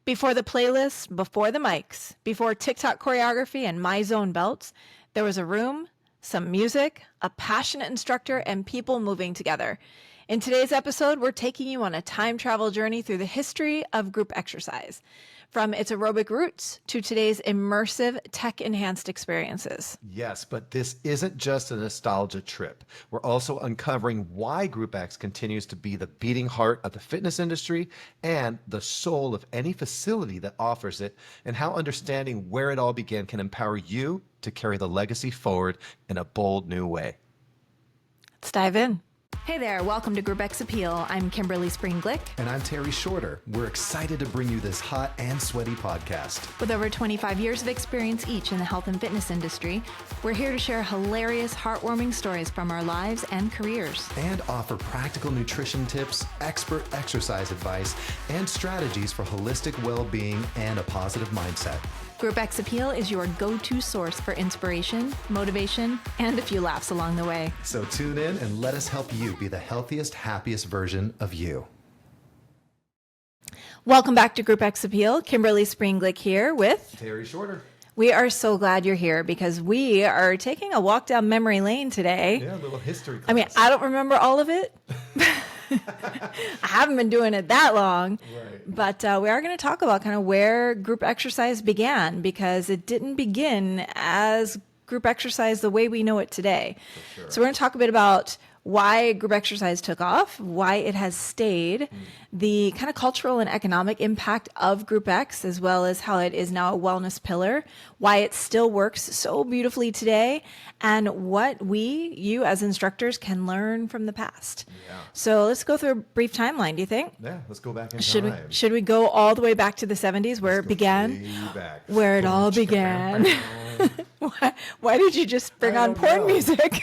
Before the playlist, before the mics, before TikTok choreography and My Zone belts, there was a room, some music, a passionate instructor, and people moving together. In today's episode, we're taking you on a time travel journey through the history of group exercise, from its aerobic roots to today's immersive, tech-enhanced experiences. Yes, but this isn't just a nostalgia trip. We're also uncovering why Group X continues to be the beating heart of the fitness industry and the soul of any facility that offers it, and how understanding where it all began can empower you to carry the legacy forward in a bold new way. Let's dive in. Hey there, welcome to Group X Appeal. I'm Kimberly Glick. And I'm Terry Shorter. We're excited to bring you this hot and sweaty podcast. With over 25 years of experience each in the health and fitness industry, we're here to share hilarious, heartwarming stories from our lives and careers. And offer practical nutrition tips, expert exercise advice, and strategies for holistic well-being and a positive mindset. Group X Appeal is your go-to source for inspiration, motivation, and a few laughs along the way. So tune in and let us help you be the healthiest, happiest version of you. Welcome back to Group X Appeal. Kimberly Glick here with Terry Shorter. We are so glad you're here because we are taking a walk down memory lane today. Yeah, a little history class. I mean, I don't remember all of it. I haven't been doing it that long, right. But we are going to talk about kind of where group exercise began, because it didn't begin as group exercise the way we know it today. Sure. So we're going to talk a bit about why group exercise took off, why it has stayed, the kind of cultural and economic impact of Group X, as well as how it is now a wellness pillar, why it still works so beautifully today, and what you as instructors can learn from the past. Yeah. So let's go through a brief timeline, do you think? Yeah, let's go back in time. Should we go all the way back to the 70s where it began? Where it all began. Why did you just bring on porn music?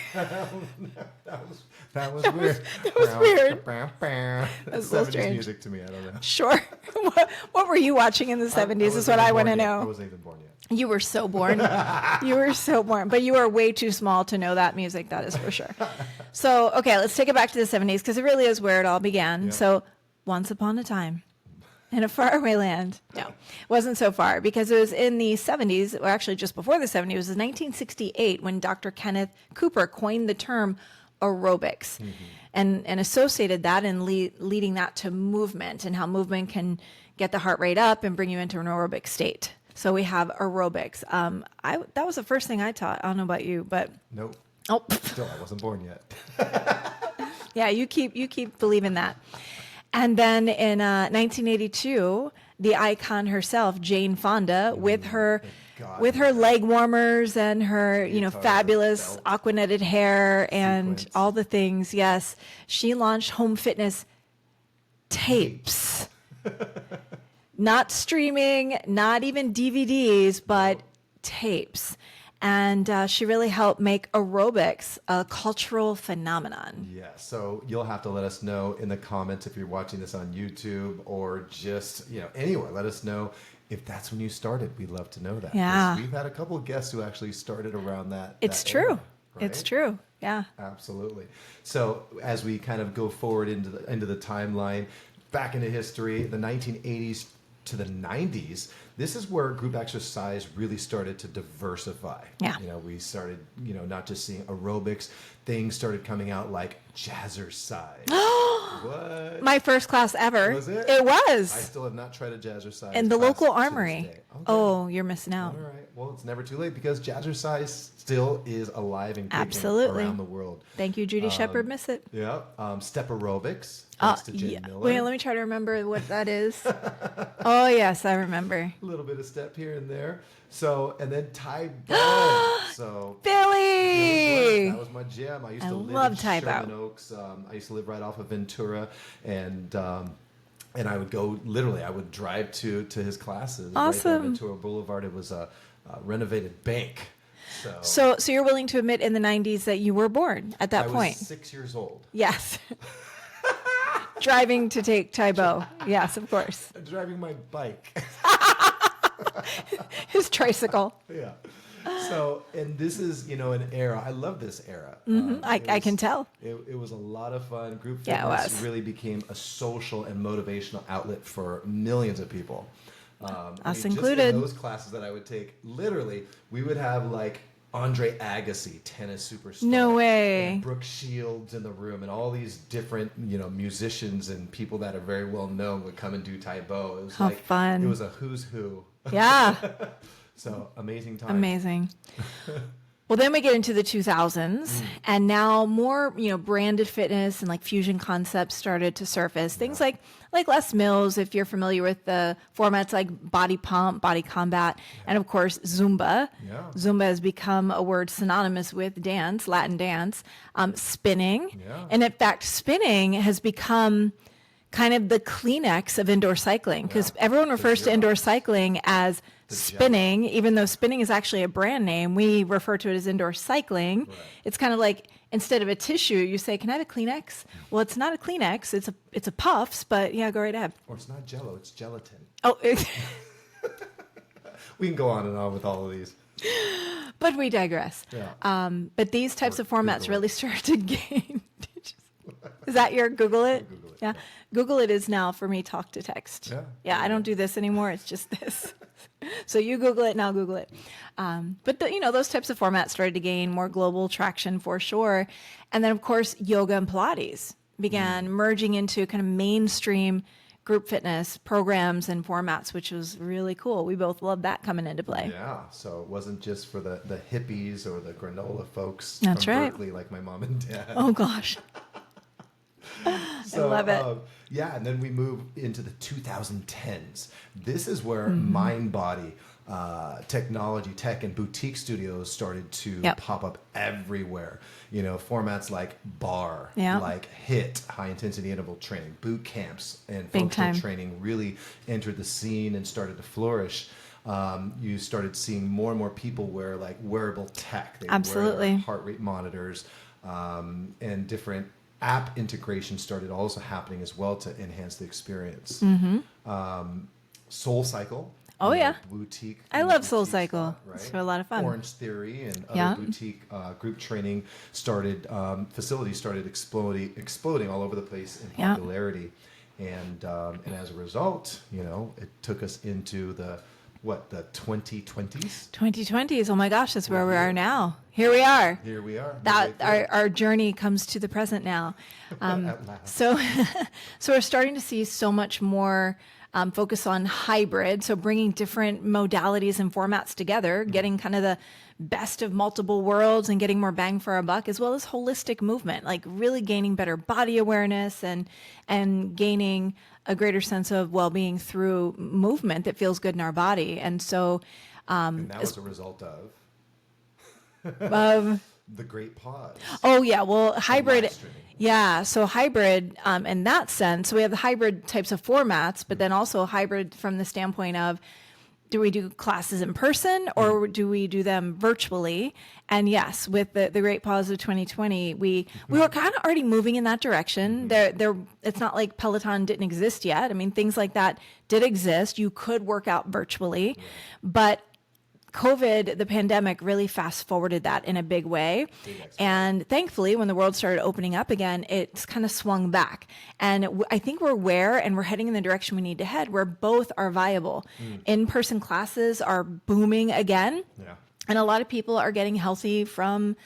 That was weird. That was weird. That's 70s strange. music to me. I don't know. Sure. What were you watching in the 70s is what I want to know. I wasn't even born yet. You were so born. You were so born. But you are way too small to know that music, that is for sure. So, okay, let's take it back to the 70s because it really is where it all began. Yep. So, once upon a time, in a faraway land. No, it wasn't so far, because it was in the 70s, or actually just before the 70s, it was in 1968 when Dr. Kenneth Cooper coined the term aerobics and associated that and leading that to movement and how movement can get the heart rate up and bring you into an aerobic state. So we have aerobics. That was the first thing I taught. I don't know about you, but nope. Oh, still, I wasn't born yet. Yeah, you keep believing that. And then in 1982, the icon herself, Jane Fonda, with her leg warmers and her, fabulous aqua netted hair and all the things. Yes, she launched home fitness tapes. Not streaming, not even DVDs, but tapes. And she really helped make aerobics a cultural phenomenon. Yeah, so you'll have to let us know in the comments if you're watching this on YouTube or just, anywhere. Let us know if that's when you started. We'd love to know that. Yeah. We've had a couple of guests who actually started around that. It's that true. era, right? It's true. Yeah. Absolutely. So as we kind of go forward into the timeline, back into history, the 1980s to the 90s, this is where group exercise really started to diversify. Yeah. We started, not just seeing aerobics, things started coming out like jazzercise. What? My first class ever. Was it? It was. I still have not tried a jazzercise. In the class local to this armory. day. Okay. Oh, you're missing out. All right. Well, it's never too late because jazzercise still is alive and kicking Absolutely. around the world. Thank you, Judy Shepard. Miss it. Yeah. Step aerobics. Thanks to Jen Miller. Wait, let me try to remember what that is. Oh, yes, I remember. A little bit of step here and there. So, and then Thai bow. So, Billy! that was my jam. I used to live love in Thai bow. Sherman Oaks. I used to live right off of Ventura, and I would go, literally, I would drive to his classes. Awesome. Right on Ventura Boulevard. It was a renovated bank. So you're willing to admit in the 90s that you were born at that point? I was 6 years old. Yes. Driving to take Thai bow. Yes, of course. Driving my bike. His tricycle. Yeah. So, and this is, an era. I love this era. I can tell. It was a lot of fun. Group fitness Yeah, it was. really became a social and motivational outlet for millions of people. Us Just included. in those classes that I would take, literally, we would have like Andre Agassi, tennis superstar. No way. And Brooke Shields in the room, and all these different, musicians and people that are very well known would come and do Taibo. It was How fun. It was a who's who. Yeah. So amazing time. Amazing. Well, then we get into the 2000s, and now more, branded fitness and like fusion concepts started to surface. Things like Les Mills, if you're familiar with the formats like Body Pump, Body Combat, and of course Zumba. Yeah. Zumba has become a word synonymous with dance, Latin dance, spinning, Yeah. and in fact, spinning has become kind of the Kleenex of indoor cycling, because everyone refers to indoor cycling as spinning, even though spinning is actually a brand name. We refer to it as indoor cycling. Right. It's kind of like, instead of a tissue, you say, "Can I have a Kleenex?" Well, it's not a Kleenex. It's a Puffs, but yeah, go right ahead. Or it's not Jello, it's gelatin. Oh, We can go on and on with all of these. but we digress. Yeah. But these types Or of formats Google really started to gain. Is that your Google it? Google it, Yeah. Google it is now for me talk to text. Yeah. Yeah, I don't do this anymore. It's just this. So you Google it and I'll Google it. But those types of formats started to gain more global traction for sure. And then of course, yoga and Pilates began merging into kind of mainstream group fitness programs and formats, which was really cool. We both loved that coming into play. Yeah, so it wasn't just for the hippies or the granola folks That's from right. Berkeley, like my mom and dad. Oh gosh. So, love it. Yeah, and then we move into the 2010s. This is where mind body technology, tech, and boutique studios started to Yep. pop up everywhere. Formats like BAR, Yep. like HIIT, high intensity interval training, boot camps, and Big functional time. training really entered the scene and started to flourish. You started seeing more and more people wear like wearable tech. They Absolutely. wear heart rate monitors, and different app integration started also happening as well to enhance the experience. Soul Cycle. Oh, yeah. Boutique. I love Soul boutique Cycle. spot, It's a lot of fun. Orange Theory and other Yeah. boutique group training started, facilities started exploding all over the place in Yeah. popularity. And as a result, it took us into the 2020s? 2020s. Oh my gosh, that's where we are now. Here we are. Here we are. That midway our journey comes to the present now. At last. So we're starting to see so much more focus on hybrid. So bringing different modalities and formats together, getting kind of the best of multiple worlds and getting more bang for our buck, as well as holistic movement, like really gaining better body awareness and gaining a greater sense of well-being through movement that feels good in our body. And so And that was a result of the Great Pause. oh yeah, well, hybrid. live streaming. Yeah, so hybrid in that sense. So we have the hybrid types of formats, but then also hybrid from the standpoint of, do we do classes in person or do we do them virtually? And yes, with the Great Pause of 2020, we were kind of already moving in that direction. It's not like Peloton didn't exist yet. I mean, things like that did exist. You could work out virtually, but COVID, the pandemic, really fast forwarded that in a big way. And thankfully, when the world started opening up again, it's kind of swung back. And I think we're aware and we're heading in the direction we need to head, where both are viable. In-person classes are booming again. Yeah. And a lot of people are getting healthy from,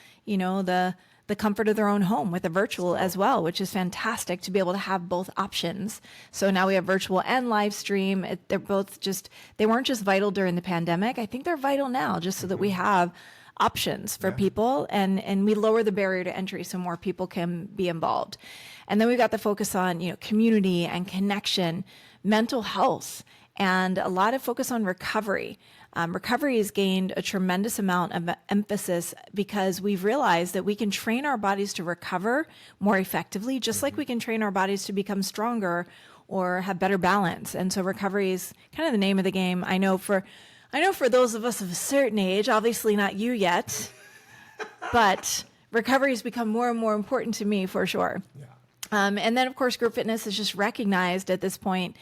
the comfort of their own home with a virtual as well, which is fantastic to be able to have both options. So now we have virtual and live stream. They're both they weren't just vital during the pandemic. I think they're vital now, just so that we have options for people and we lower the barrier to entry so more people can be involved. And then we've got the focus on, community and connection, mental health, and a lot of focus on recovery. Recovery has gained a tremendous amount of emphasis because we've realized that we can train our bodies to recover more effectively, just like we can train our bodies to become stronger or have better balance. And so recovery is kind of the name of the game. I know for those of us of a certain age, obviously not you yet, but recovery has become more and more important to me for sure. Yeah. And then of course, group fitness is just recognized at this point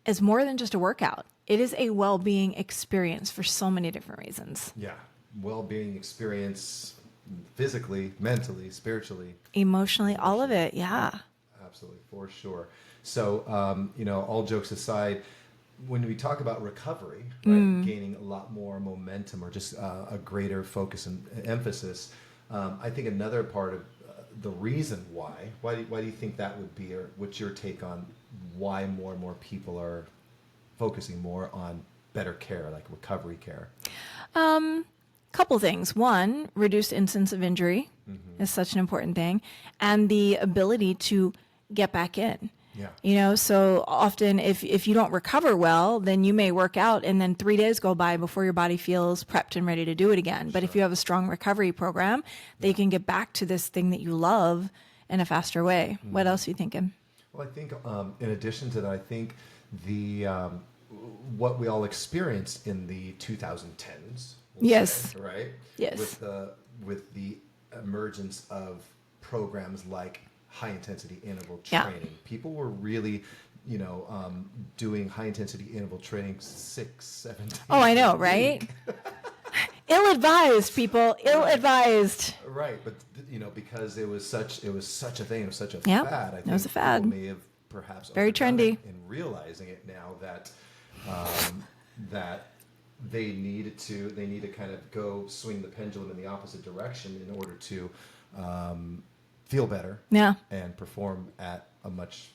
as more than just a workout. It is a well-being experience for so many different reasons. Yeah. Well-being experience, physically, mentally, spiritually. Emotionally, all of it. Yeah. Absolutely, for sure. So, all jokes aside, when we talk about recovery, right, gaining a lot more momentum or just a greater focus and emphasis, I think another part of the reason why do you think that would be, or what's your take on why more and more people are focusing more on better care, like recovery care? Couple things. One, reduced incidence of injury is such an important thing, and the ability to get back in. Yeah. You know, so often if you don't recover well, then you may work out and then 3 days go by before your body feels prepped and ready to do it again. But if you have a strong recovery program, then you can get back to this thing that you love in a faster way. What else are you thinking? Well, I think in addition to that, I think the what we all experienced in the 2010s. Yes. Say, right. Yes. With the emergence of programs like high intensity interval Yeah. training, people were really, doing high intensity interval training 6-7 days. Oh, I know, a right? week. Ill-advised, people. Ill-advised. Right, but because it was such a thing, it was such a Yep, fad. I it think was a fad. people may have perhaps Very overdone trendy. it in realizing it now that that they need to kind of go swing the pendulum in the opposite direction in order to feel better Yeah. and perform at a much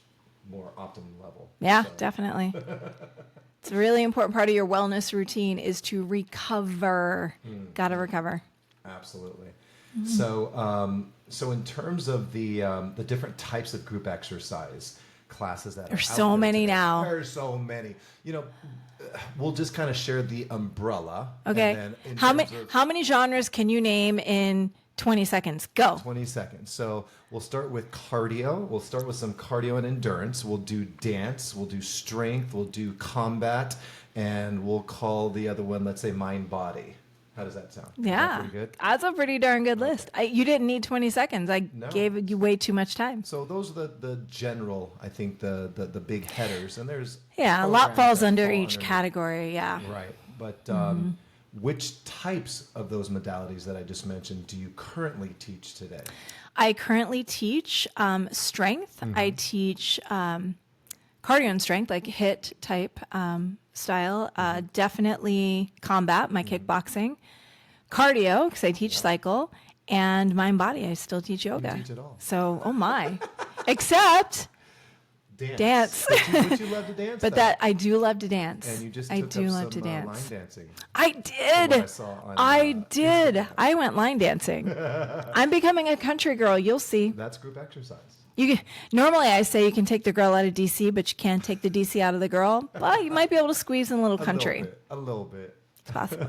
more optimum level. Yeah, So, definitely. It's a really important part of your wellness routine is to recover. Got to recover. absolutely. So in terms of the different types of group exercise classes that There's are out so there many today, now. There's so many. We'll just kind of share the umbrella. Okay. And then in How terms many of how many genres can you name in 20 seconds? Go. 20 seconds. So we'll start with cardio. We'll start with some cardio and endurance. We'll do dance. We'll do strength. We'll do combat. And we'll call the other one, let's say, mind body. How does that sound? Is that Yeah. pretty good? That's a pretty darn good list. You didn't need 20 seconds. I No. gave you way too much time. So those are the general, I think, the big headers. And there's Yeah, a lot programs falls that under fall each underneath. category. Yeah. Right. But which types of those modalities that I just mentioned do you currently teach today? I currently teach strength. I teach cardio and strength, like HIIT type style. Definitely combat, my kickboxing. Cardio, because I teach cycle. And mind body, I still teach yoga. teach it all. So, oh my. Except dance. But you love to dance. But though. that I do love to dance. And you just I took do up love some to line dance. dancing. I From did. what I saw on, I did. Instagram. I went line dancing. I'm becoming a country girl. You'll see. That's group exercise. Normally I say you can take the girl out of DC, but you can't take the DC out of the girl. But you might be able to squeeze in a little country. A little bit. It's possible.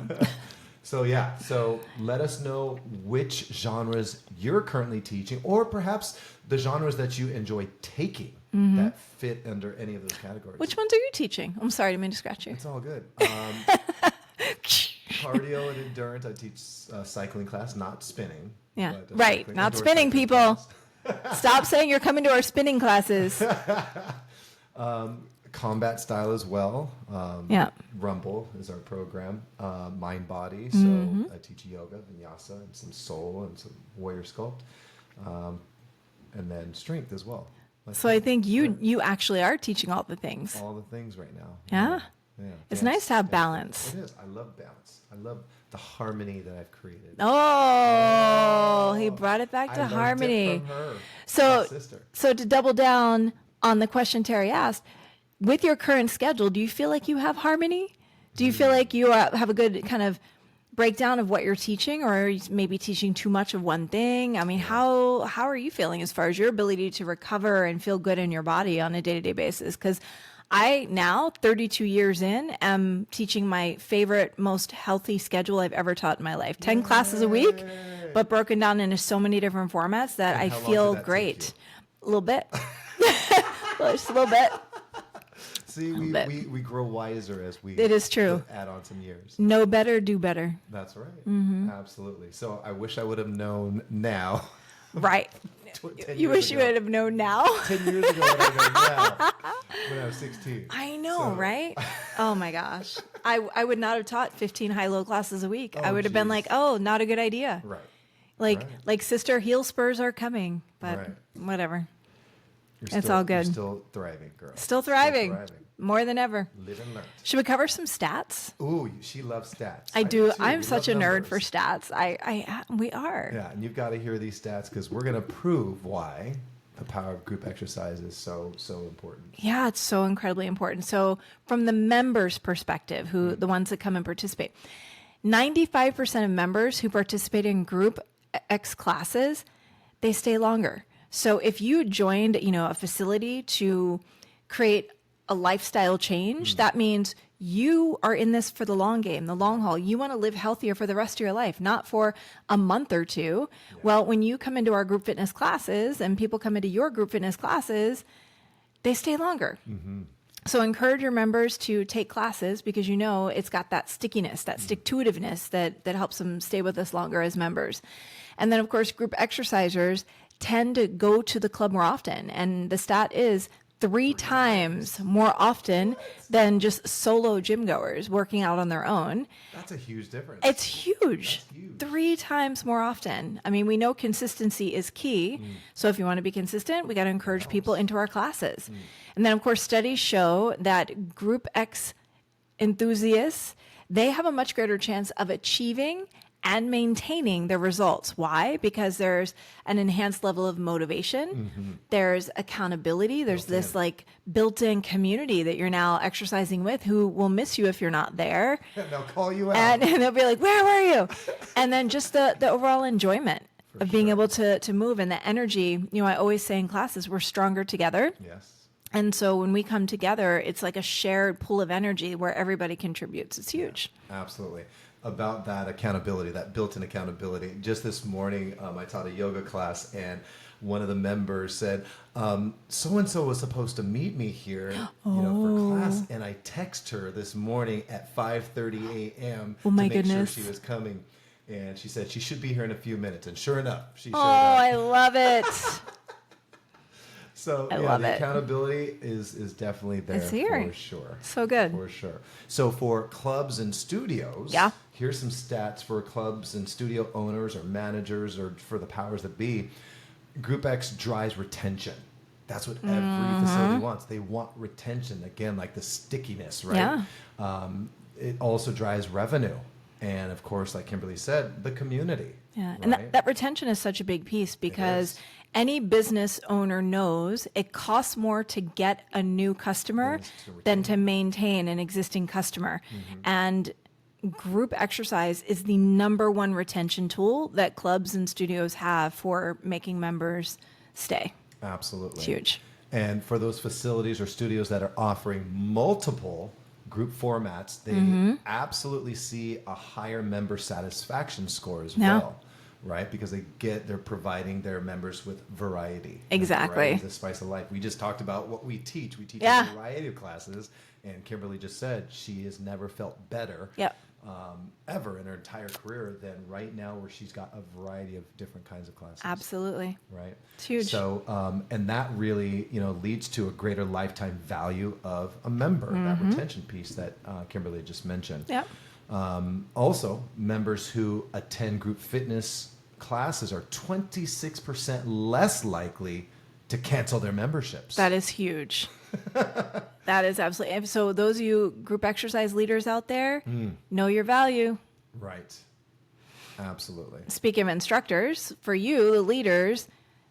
So let us know which genres you're currently teaching, or perhaps the genres that you enjoy taking that fit under any of those categories. Which ones are you teaching? I'm sorry, I didn't mean to scratch you. It's all good. Cardio and endurance. I teach cycling class, not spinning. Yeah, but, right. cycling- Not indoor spinning, cycling people. class. Stop saying you're coming to our spinning classes. Combat style as well. Yeah. Rumble is our program. Mind body. So I teach yoga, vinyasa, and some soul and some warrior sculpt. And then strength as well. So I think you actually are teaching all the things. All the things right now. Yeah. Yeah. It's Dance- nice to have dance- balance. It is. I love balance. I love the harmony that I've created. Oh, he brought it back I to learned it harmony. from her, So, my sister. so to double down on the question Terry asked, with your current schedule, do you feel like you have harmony? Do you feel like you have a good kind of breakdown of what you're teaching, or are you maybe teaching too much of one thing? I mean, how are you feeling as far as your ability to recover and feel good in your body on a day-to-day basis? Because I now, 32 years in, am teaching my favorite, most healthy schedule I've ever taught in my life. 10 classes a week, but broken down into so many different formats that And I how long feel did that take great. A little bit. Just a little bit. See, bit. we grow wiser as we It is true. add on some years. Know better, do better. That's right. Mm-hmm. Absolutely. So I wish I would have known now. Right. 10 You years wish you ago. would have known now. 10 years ago what I know now when I was 16. I know, So- right? Oh my gosh. I would not have taught 15 high-low classes a week. I Oh, would have been geez. like, oh, not a good idea. Right. Like, Right. like sister, heel spurs are coming, but Right. whatever. It's all good. You're still thriving, girl. Still thriving. More than ever. Live and learn. Should we cover some stats? Ooh, she loves stats. I do. too. I'm We such a love nerd numbers. for stats. We are. Yeah, and you've got to hear these stats because we're going to prove why the power of group exercise is so important. Yeah, it's so incredibly important. So from the members' perspective, the ones that come and participate, 95% of members who participate in group X classes, they stay longer. So if you joined, a facility to create a lifestyle change, that means you are in this for the long game, the long haul. You want to live healthier for the rest of your life, not for a month or two. Yeah. Well, when you come into our group fitness classes and people come into your group fitness classes, they stay longer. Mm-hmm. So encourage your members to take classes because it's got that stickiness, that stick-to-itiveness that helps them stay with us longer as members. And then, of course, group exercisers tend to go to the club more often. And the stat is 3 times more often than just solo gym goers working out on their own. That's a huge difference. It's huge. 3 times more often. I mean, we know consistency is key. So if you want to be consistent, we got to encourage people into our classes. And then, of course, studies show that Group X enthusiasts, they have a much greater chance of achieving and maintaining their results. Why? Because there's an enhanced level of motivation. There's accountability. There's this built-in community that you're now exercising with who will miss you if you're not there. And they'll call you out. And they'll be like, where were you? And then just the overall enjoyment of being able to move and the energy. I always say in classes, we're stronger together. Yes. And so when we come together, it's like a shared pool of energy where everybody contributes. It's huge. Yeah, absolutely. About that accountability, that built-in accountability. Just this morning, I taught a yoga class, and one of the members said, so-and-so was supposed to meet me here for class, and I text her this morning at 5:30 a.m. to make sure she was coming. And she said she should be here in a few minutes. And sure enough, she showed up. I love it. So the accountability is definitely there for sure. So good. For sure. So for clubs and studios, here's some stats for clubs and studio owners or managers or for the powers that be. Group X drives retention. That's what every facility wants. They want retention. Again, like the stickiness, right? Yeah. It also drives revenue. And of course, like Kimberly said, the community. Yeah, right? and that retention is such a big piece because any business owner knows it costs more to get a new customer than to maintain an existing customer. And group exercise is the number one retention tool that clubs and studios have for making members stay. Absolutely. It's huge. And for those facilities or studios that are offering multiple group formats, they absolutely see a higher member satisfaction score as well, right? Because they're providing their members with variety. Exactly. Variety is the spice of life. We just talked about what we teach. We teach a variety of classes, and Kimberly just said she has never felt better ever in her entire career than right now, where she's got a variety of different kinds of classes. Absolutely. Right. It's huge. So, and that really, leads to a greater lifetime value of a member, that retention piece that Kimberly just mentioned. Yep. Also, members who attend group fitness classes are 26% less likely to cancel their memberships. That is huge. That is absolutely. So those of you group exercise leaders out there, know your value. Right. Absolutely. Speaking of instructors, for you, the leaders,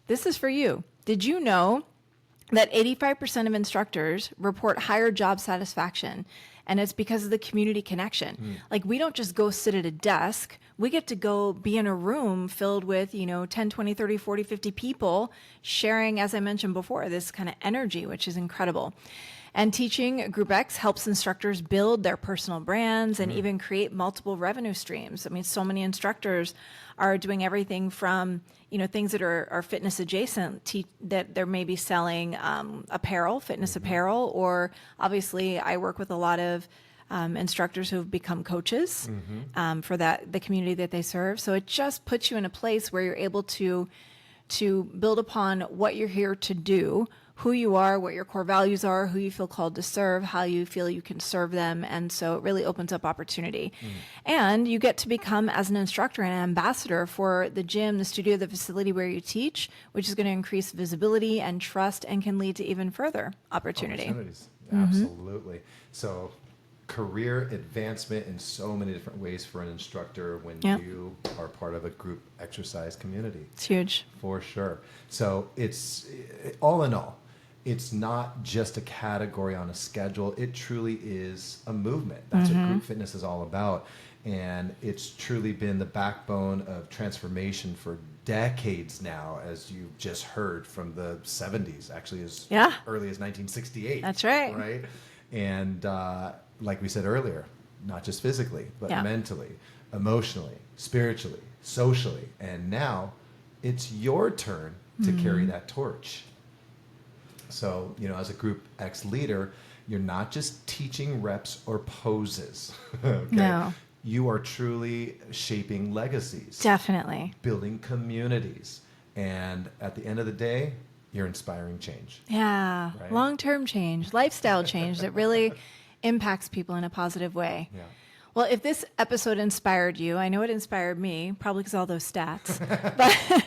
this is for you. Did you know that 85% of instructors report higher job satisfaction? And it's because of the community connection. Like, we don't just go sit at a desk. We get to go be in a room filled with, 10, 20, 30, 40, 50 people sharing, as I mentioned before, this kind of energy, which is incredible. And teaching Group X helps instructors build their personal brands and even create multiple revenue streams. I mean, so many instructors are doing everything from, things that are fitness adjacent, that they're maybe selling apparel, fitness apparel, or obviously I work with a lot of instructors who have become coaches for the community that they serve. So it just puts you in a place where you're able to build upon what you're here to do who you are, what your core values are, who you feel called to serve, how you feel you can serve them. And so it really opens up opportunity. And you get to become, as an instructor, an ambassador for the gym, the studio, the facility where you teach, which is going to increase visibility and trust and can lead to even further opportunity. Opportunities. Absolutely. So career advancement in so many different ways for an instructor when you are part of a group exercise community. It's huge. For sure. So it's all in all, it's not just a category on a schedule. It truly is a movement. That's what group fitness is all about. And it's truly been the backbone of transformation for decades now, as you've just heard, from the 70s, actually as early as 1968. That's right. Right? And like we said earlier, not just physically, but mentally, emotionally, spiritually, socially. And now it's your turn to carry that torch. So, as a Group X leader, you're not just teaching reps or poses. Okay? No. You are truly shaping legacies. Definitely. Building communities. And at the end of the day, you're inspiring change. Yeah. Right? Long-term change, lifestyle change that really impacts people in a positive way. Yeah. Well, if this episode inspired you, I know it inspired me, probably because all those stats, but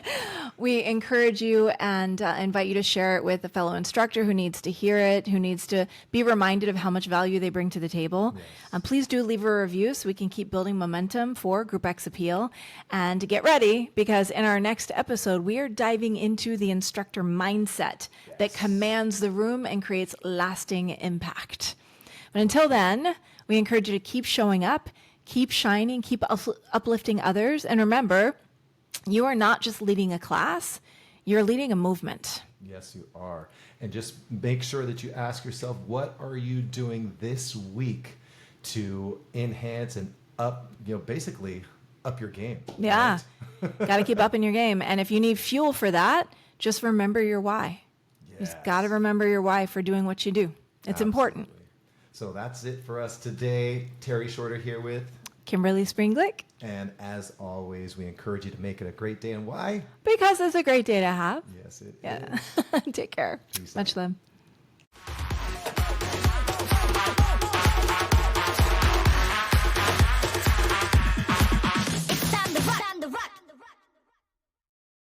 we encourage you and invite you to share it with a fellow instructor who needs to hear it, who needs to be reminded of how much value they bring to the table. Yes. Please do leave a review so we can keep building momentum for Group X Appeal. And get ready, because in our next episode, we are diving into the instructor mindset that commands the room and creates lasting impact. But until then, we encourage you to keep showing up, keep shining, keep uplifting others. And remember, you are not just leading a class, you're leading a movement. Yes, you are. And just make sure that you ask yourself, what are you doing this week to enhance and basically up your game? Yeah. Right? Got to keep up in your game. And if you need fuel for that, just remember your why. Yes. You just got to remember your why for doing what you do. It's important. So that's it for us today. Terry Shorter here with Kimberly Springlick. And as always, we encourage you to make it a great day. And why? Because it's a great day to have. Yes, it is. Yeah. Take care. Peace Much out. love.